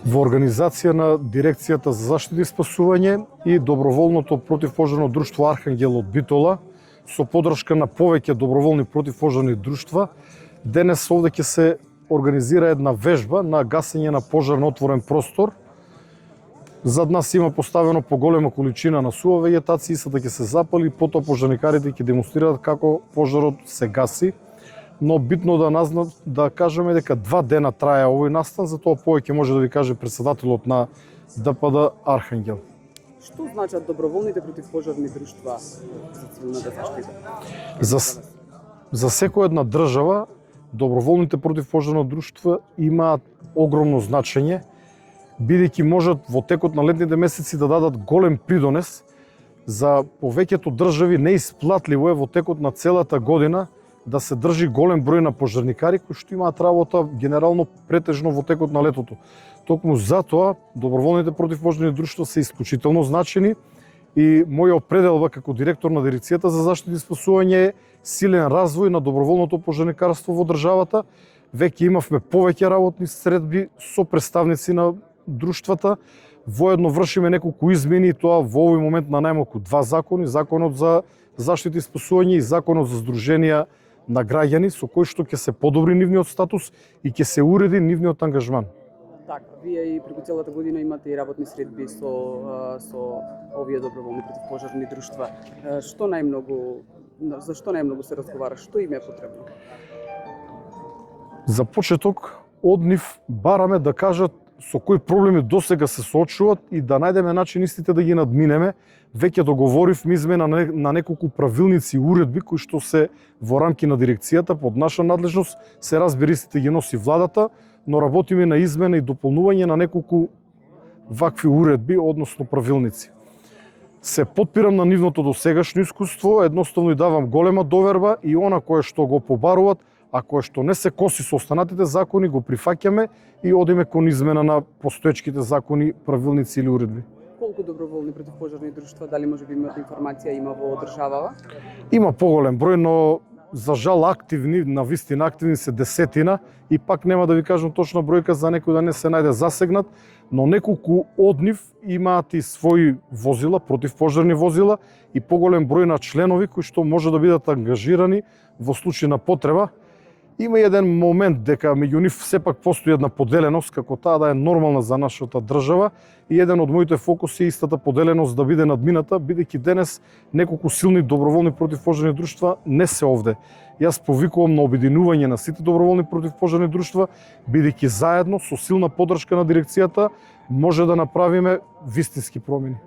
во организација на Дирекцијата за заштита и спасување и доброволното противпожарно друштво Архангел од Битола, со подршка на повеќе доброволни противпожарни друштва, денес овде ќе се организира една вежба на гасење на пожар на отворен простор. Зад нас има поставено поголема количина на сува вегетација, истата ќе се запали, потоа пожарникарите ќе демонстрираат како пожарот се гаси. Но битно да кажеме дека 2 дена трае овој настан, затоа повеќе може да ви каже председателот на ДПД Архангел. Што значат доброволните противпожарни друштва за цивилната заштита? За секоја една држава доброволните противпожарни друштва имаат огромно значење, бидејќи можат во текот на летните месеци да дадат голем придонес. За повеќето држави неисплатливо е во текот на целата година да се држи голем број на пожарникари кои што имаат работа генерално претежно во текот на летото. Токму затоа доброволните противпожарни друштва се исклучително значени и моја определба како директор на Дирекцијата за заштита и спасување е силен развој на доброволното пожарникарство во државата. Веќе имавме повеќе работни средби со представници на друштвата. Воедно вршиме неколку измени и тоа во овој момент на најмалку 2 закони, Законот за заштита и спасување и Законот за здруженија на граѓани, со кој што ќе се подобри нивниот статус и ќе се уреди нивниот ангажман. Така, вие и преку целата година имате и работни средби со овие доброволни противпожарни друштва. За што најмногу се разговара? Што им е потребно? За почеток, од нив бараме да кажат со кои проблеми досега се соочуваат и да најдеме начин истите да ги надминеме. Веќе договоривме измена на неколку правилници и уредби кои што се во рамки на дирекцијата под наша надлежност, се разбира истите ги носи владата, но работиме на измена и дополнување на неколку вакви уредби, односно правилници. Се потпирам на нивното досегашно искуство, едноставно и давам голема доверба и она кое што го побаруваат, а кое што не се коси со останатите закони, го прифаќаме и одиме кон измена на постоечките закони, правилници или уредби. Колку доброволни противпожарни друштва, дали може би имате информација, има во државава? Има поголем број, но за жал активни, навистина активни се десетина и пак нема да ви кажам точна бројка за некој да не се најде засегнат, но неколку од нив имаат и своји возила, противпожарни возила и поголем број на членови кои што може да бидат ангажирани во случај на потреба. Има еден момент дека меѓу нив сепак постои една поделеност, како таа да е нормална за нашата држава и еден од моите фокуси е истата поделеност да биде надмината, бидејќи денес неколку силни доброволни противпожарни друштва не се овде. Јас повикувам на обединување на сите доброволни противпожарни друштва, бидејќи заедно со силна поддршка на дирекцијата може да направиме вистински промени.